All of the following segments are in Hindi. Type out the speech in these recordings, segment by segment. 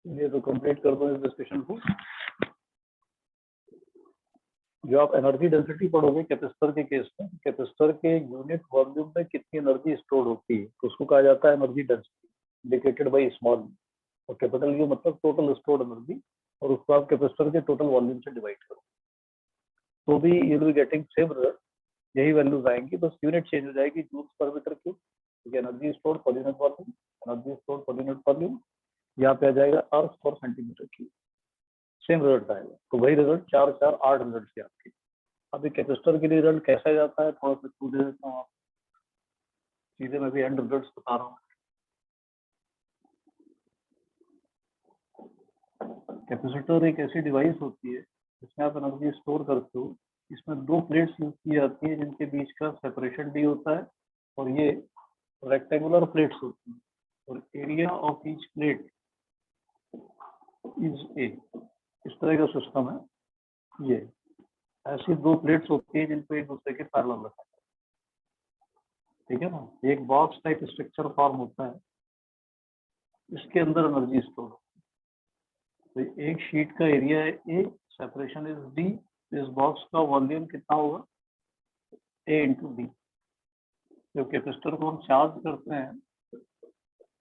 ये तो कंप्लीट कर दो इस डिस्कशन को। जो आप एनर्जी डेंसिटी पढ़ोगे कैपेसिटर के केस में, कैपेसिटर के यूनिट वॉल्यूम में कितनी एनर्जी स्टोर होती है तो उसको कहा जाता है energy density, indicated by small. और कैपिटल यू मतलब टोटल स्टोर्ड एनर्जी, और उसको आप कैपेसिटर के टोटल वॉल्यूम से डिवाइड करो तो भी you will be getting same result, यही वैल्यूज आएंगी, बस यूनिट चेंज हो जाएगी, जूल्स पर मीटर क्यूब, ठीक है। Energy stored per unit volume, energy stored per unit volume, यहाँ पे आ जाएगा अर्थ पर सेंटीमीटर क्यूब, सेम रिजल्ट आएगा। तो वही रिजल्ट 4 4 8 रिजल्ट से आपके। अभी कैपेसिटर के लिए रिजल्ट कैसा जाता है थोड़ा सा क्लू दे देता हूँ, चीजें मैं भी एंड रिजल्ट बता रहा हूँ। कैपेसिटर एक ऐसी डिवाइस होती है जिसमें आप एनर्जी स्टोर करते हो। इसमें दो प्लेट्स यूज की जाती है जिनके बीच का सेपरेशन डी होता है, और ये रेक्टेंगुलर प्लेट्स होती हैं, और area of each plate is a, इस तरह का सिस्टम है। ये ऐसी दो प्लेट्स होती है जिनको एक दूसरे के पैरेलल रखा है, ठीक है ना। एक बॉक्स टाइप स्ट्रक्चर फॉर्म होता है, इसके अंदर एनर्जी स्टोर होती है। तो एक शीट का एरिया है ए, सेपरेशन इज डी, इस बॉक्स का वॉल्यूम कितना होगा ए इंटू डी। जब कैपेसिटर को हम चार्ज करते हैं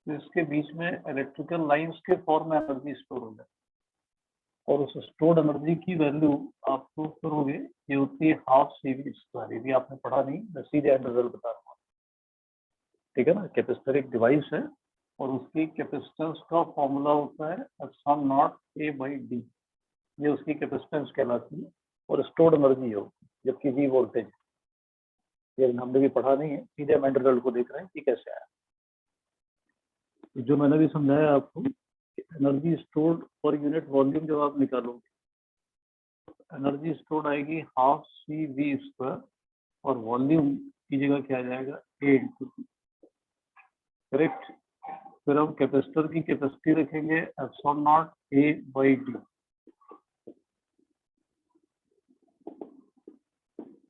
तो इसके बीच में इलेक्ट्रिकल लाइंस के फॉर्म में एनर्जी स्टोर हो जाए, और उस स्टोर्ड एनर्जी की वैल्यू आप प्रूव करोगे, ये होती है हाफ CV स्क्वायर। यदि आपने पढ़ा नहीं, मैं सीधे एंड रिजल्ट बता रहा हूँ, ठीक है ना। कैपेसिटर एक डिवाइस है और उसकी कैपेसिटेंस का फॉर्मूला होता है epsilon not A by D, ये उसकी कैपेसिटेंस कहलाती है, और स्टोर्ड एनर्जी हो, जबकि V वोल्टेज। ये हमने भी पढ़ा नहीं है, सीधे हम एंड रिजल्ट को देख रहे हैं कि कैसे आया। जो मैंने भी समझाया आपको, energy stored per unit volume जब आप निकालोगे, एनर्जी स्टोर्ड आएगी हाफ CV स्क्वायर, और वॉल्यूम की जगह क्या आ जाएगा A इंटू डी, करेक्ट। फिर हम कैपेसिटर की कैपेसिटी रखेंगे epsilon not A by D,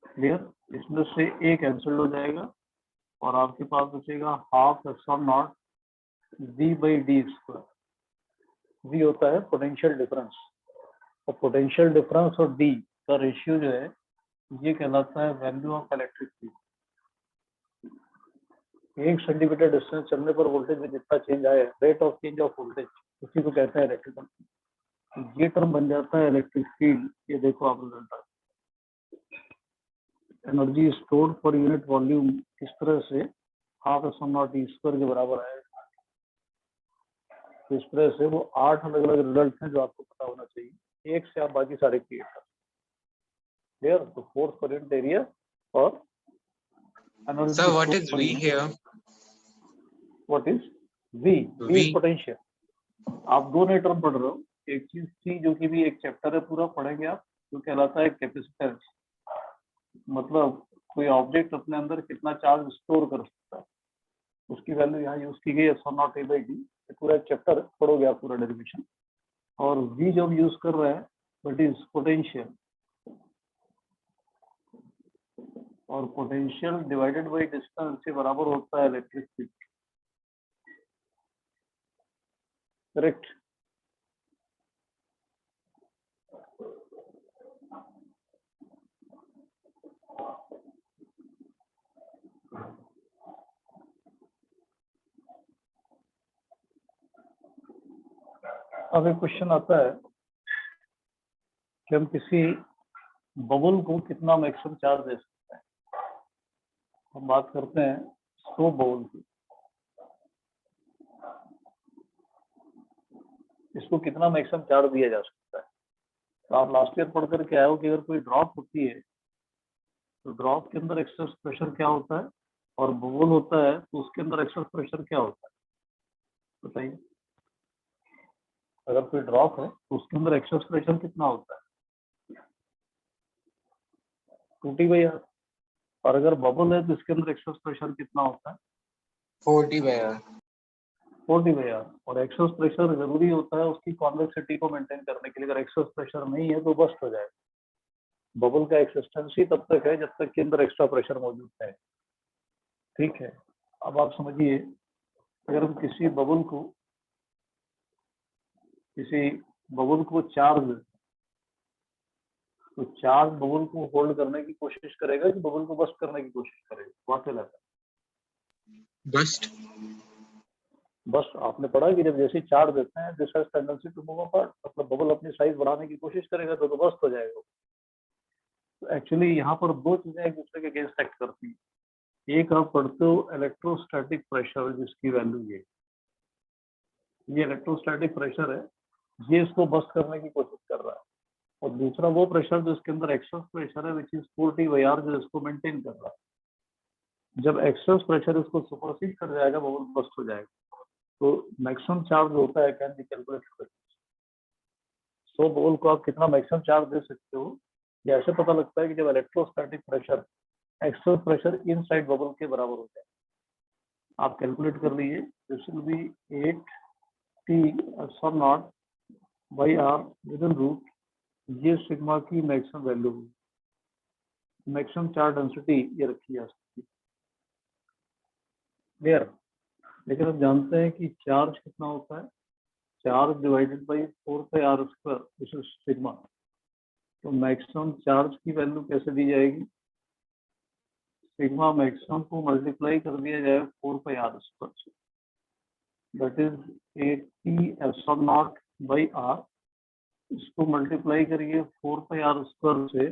clear. इसमें से A कैंसिल हो जाएगा और आपके पास बचेगा half epsilon not V by D square. V होता है पोटेंशियल डिफरेंस, और पोटेंशियल डिफरेंस और D का रेशियो जो है ये कहलाता है value of electric field. 1 centimetre distance चलने पर वोल्टेज में जितना चेंज आया, rate of change of voltage, उसी को कहते हैं इलेक्ट्रिकल फील्ड। ये टर्म बन जाता है इलेक्ट्रिक फील्ड। ये देखो आप रिजल्ट आ, energy stored per unit volume इस तरह से half epsilon not E square के बराबर आएगा। तो इस तरह से वो 8 अलग अलग रिजल्ट हैं जो आपको पता होना चाहिए, एक से आप बाकी सारे क्रिएट कर, क्लियर। तो फोर्स पर यूनिट एरिया और energy. Sir, what is V here? What is V? V is potential. आप दो नए टर्म पढ़ रहे हो, एक चीज थी जो कि भी एक चैप्टर है पूरा पढ़ेंगे आप, जो कहलाता है कैपेसिटेंस। मतलब कोई ऑब्जेक्ट अपने अंदर कितना चार्ज स्टोर कर सकता है, उसकी वैल्यू यहाँ यूज की गई है epsilon not A by D. पूरा चैप्टर पढ़ोगे आप, पूरा डेरिवेशन। और V जो हम यूज कर रहे हैं दैट इज पोटेंशियल, और पोटेंशियल डिवाइडेड बाई डिस्टेंस से बराबर होता है इलेक्ट्रिक फील्ड, करेक्ट। अब एक क्वेश्चन आता है कि हम किसी बबल को कितना मैक्सिमम चार्ज दे सकते हैं। हम बात करते हैं 100 बबल की, इसको कितना मैक्सिमम चार्ज दिया जा सकता है। तो आप लास्ट ईयर पढ़ करके आए हो कि अगर कोई ड्रॉप होती है तो ड्रॉप के अंदर एक्सेस प्रेशर क्या होता है, और बबल होता है तो उसके अंदर एक्सेस प्रेशर क्या होता है, बताइए। अगर कोई ड्रॉप है तो उसके अंदर एक्सेस प्रेशर कितना होता है, 2T/R। और अगर बबल है तो इसके अंदर एक्सेस प्रेशर कितना होता है, 40/R। 40/R। और एक्सेस प्रेशर जरूरी होता है उसकी कॉन्वेक्सिटी को मेंटेन करने के लिए। अगर एक्सेस प्रेशर नहीं है तो बस्ट हो जाएगा। बबल का एक्सिस्टेंस ही तब तक है जब तक के अंदर एक्स्ट्रा प्रेशर मौजूद है, ठीक है। अब आप समझिए, अगर हम किसी बबल को किसी बबल को चार्ज, तो चार्ज बबल को होल्ड करने की कोशिश करेगा कि बबल को बस्ट करने की कोशिश करेगा? What will happen? Burst. बस आपने पढ़ा कि जब जैसे चार्ज देते हैं this has tendency to move apart, मतलब बबल अपनी साइज बढ़ाने की कोशिश करेगा तो बस्ट हो जाएगा। तो एक्चुअली यहाँ पर दो चीजें एक दूसरे के अगेंस्ट एक्ट करती हैं। एक आप पढ़ते हो इलेक्ट्रोस्टैटिक प्रेशर, जिसकी वैल्यू ये इलेक्ट्रोस्टैटिक प्रेशर है, ये इसको बस्ट करने की कोशिश कर रहा है। और दूसरा वो प्रेशर जो इसके अंदर एक्सेस प्रेशर है, विच इज 4T/R, जो इसको मेंटेन कर रहा है। जब एक्सेस प्रेशर इसको सुपरसीड कर जाएगा, बबल बस्ट हो जाएगा। तो मैक्सिमम चार्ज होता है can be calculated. So bubble को आप कितना मैक्सिमम चार्ज दे सकते हो, ये ऐसे पता लगता है कि जब electrostatic pressure excess pressure inside bubble के बराबर होता है। आप कैलकुलेट कर लीजिए, this will be 8T/R with root, ये सिग्मा की मैक्सिमम वैल्यू है। मैक्सिमम चार्ज डेंसिटी ये रखी जा सकती है। क्लियर? लेकिन आप जानते हैं कि चार्ज कितना होता है, charge divided by 4πr², this is sigma. तो मैक्सिमम चार्ज की वैल्यू कैसे दी जाएगी? सिग्मा मैक्सिमम को मल्टीप्लाई कर दिया जाएगा 4πr² से, दैट इज 8T/R। इसको मल्टीप्लाई करिए 4πr² से,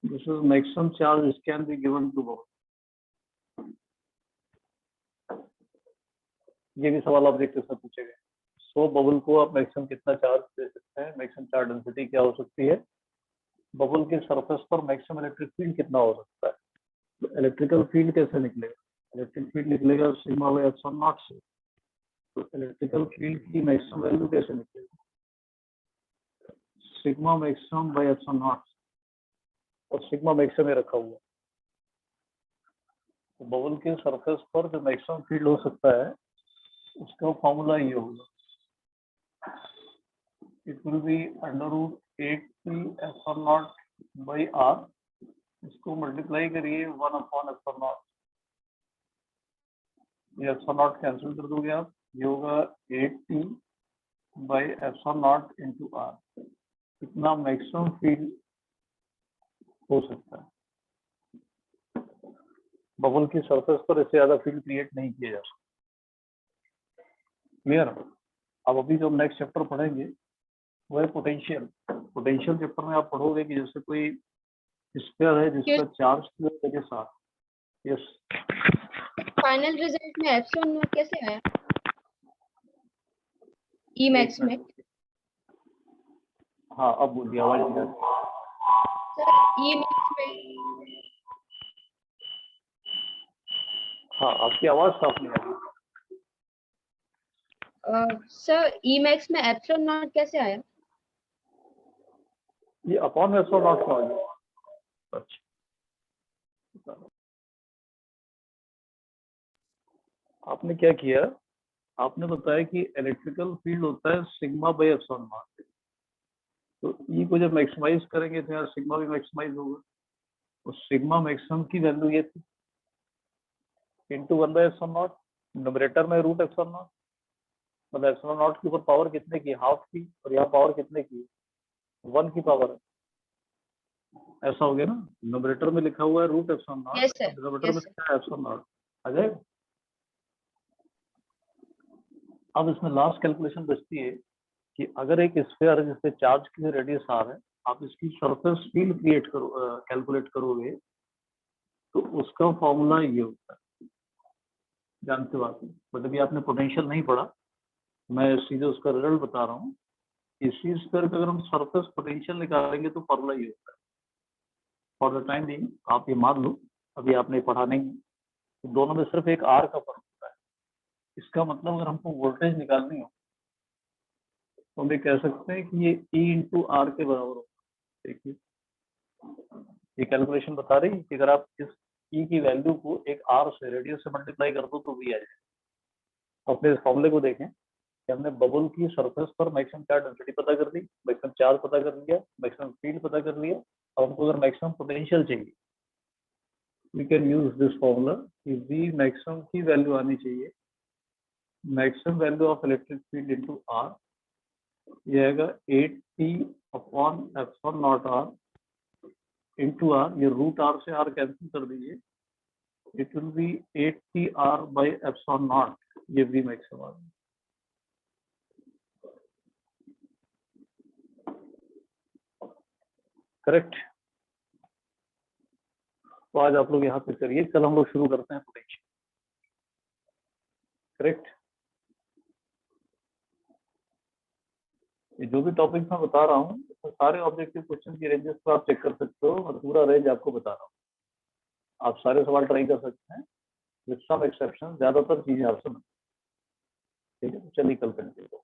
this is maximum charge can be given to bubble. ये भी सवाल ऑब्जेक्टिव से पूछे गए। सो बबल को आप मैक्सिमम कितना चार्ज दे सकते हैं, मैक्सिमम चार्ज डेंसिटी क्या हो सकती है, बबल के सरफेस पर मैक्सिमम इलेक्ट्रिक फील्ड कितना हो सकता है। तो इलेक्ट्रिकल फील्ड कैसे निकलेगा? इलेक्ट्रिक फील्ड निकलेगा सिग्मा बाई एप्सिलॉन नॉट से। तो इलेक्ट्रिकल फील्ड की मैक्सिमम वैल्यू कैसे निकलेगी? Sigma maximum by epsilon not, और सिग्मा मैक्सिमम में रखा हुआ। तो बबल के सरफेस पर जो मैक्सिमम फील्ड हो सकता है उसका फॉर्मूला ये होगा, इट विल बी √8T/R। इसको मल्टीप्लाई करिए 1/एप्सिलॉन नॉट, ये एप्सिलॉन नॉट कैंसिल कर दोगे आप, ये होगा 8T/एप्सिलॉन नॉट इंटू R। कितना मैक्सिमम फील्ड हो सकता है। बबल की सरफेस पर इससे ज्यादा फील्ड क्रिएट नहीं किया जा सकता। क्लियर? अब अभी जो नेक्स्ट चैप्टर पढ़ेंगे वो है पोटेंशियल। पोटेंशियल चैप्टर में आप पढ़ोगे कि जैसे कोई स्फीयर है जिसका चार्ज Q के साथ, यस, फाइनल रिजल्ट में एप्सिलॉन नॉट कैसे आया? ई मैक्स में। हाँ अब बोलिए, आवाज नहीं आ रही सर ई मैक्स में। हाँ आपकी आवाज साफ नहीं आ रही। सर ई मैक्स में एप्सिलॉन नॉट कैसे आया? ये अपॉन एप्सिलॉन नॉट क्यों आ गया? अच्छा, आपने क्या किया, आपने बताया कि इलेक्ट्रिकल फील्ड होता है सिग्मा बाई एप्सिलॉन नॉट। तो ई को जब मैक्सिमाइज करेंगे तो यार सिग्मा भी मैक्सिमाइज होगा। तो सिग्मा मैक्सिमम की वैल्यू ये थी इंटू 1/एप्सिलॉन नॉट, न्यूमरेटर में रूट एप्सिलॉन नॉट, मतलब एप्सिलॉन नॉट के ऊपर पावर कितने की, हाफ की, और यहाँ पावर कितने की, 1 की पावर है। ऐसा हो गया ना, न्यूमरेटर में लिखा हुआ है root epsilon not, yes sir, denominator में लिखा है एप्सिलॉन नॉट, आ जाएगा। अब इसमें लास्ट कैलकुलेशन बचती है कि अगर एक स्फीयर है जिससे चार्ज की रेडियस आर है, आप इसकी सरफेस फील्ड क्रिएट करो, कैलकुलेट करोगे, तो उसका फॉर्मूला ये होता है, जानते हो आप, बट अभी आपने पोटेंशियल नहीं पढ़ा, मैं सीधे उसका रिजल्ट बता रहा हूँ। इसी स्फीयर का अगर हम सरफेस पोटेंशियल निकालेंगे तो फॉर्मूला ये होता है। फॉर द टाइम बीइंग आप ये मान लो, अभी आपने पढ़ा नहीं, तो दोनों में सिर्फ एक आर का फर्क होता है। इसका मतलब अगर हमको वोल्टेज निकालनी हो तो हम ये कह सकते हैं कि ये E इंटू आर के बराबर होगा। देखिए ये कैलकुलेशन बता रही है कि अगर आप इस E की वैल्यू को एक आर से, रेडियस से मल्टीप्लाई कर दो तो भी आ जाएगा। अपने इस फॉर्मूले को देखें कि हमने बबल की सरफेस पर मैक्सिमम चार्ज डेंसिटी पता कर दी, मैक्सिमम चार्ज पता कर लिया, मैक्सिमम फील्ड पता कर लिया, और हमको अगर मैक्सिमम पोटेंशियल चाहिए, we can use this formula कि V मैक्सिमम की वैल्यू आनी चाहिए maximum value of electric field into R ये आएगा 8t/ε0r इंटू आर, ये रूट आर से आर कैंसिल कर दीजिए, इट विल बी 8t/ε0, ये वी मैक्सिमम आ गया। करेक्ट। तो आज आप लोग यहाँ पे करिए, कल हम लोग शुरू करते हैं पोटेंशियल। करेक्ट। ये जो भी टॉपिक मैं बता रहा हूँ तो सारे ऑब्जेक्टिव क्वेश्चन की रेंजेस को आप चेक कर सकते हो, और पूरा रेंज आपको बता रहा हूँ, आप सारे सवाल ट्राई कर सकते हैं विद सम एक्सेप्शन, ज्यादातर चीजें आप समझ। ठीक है, चलिए कल कंटिन्यू।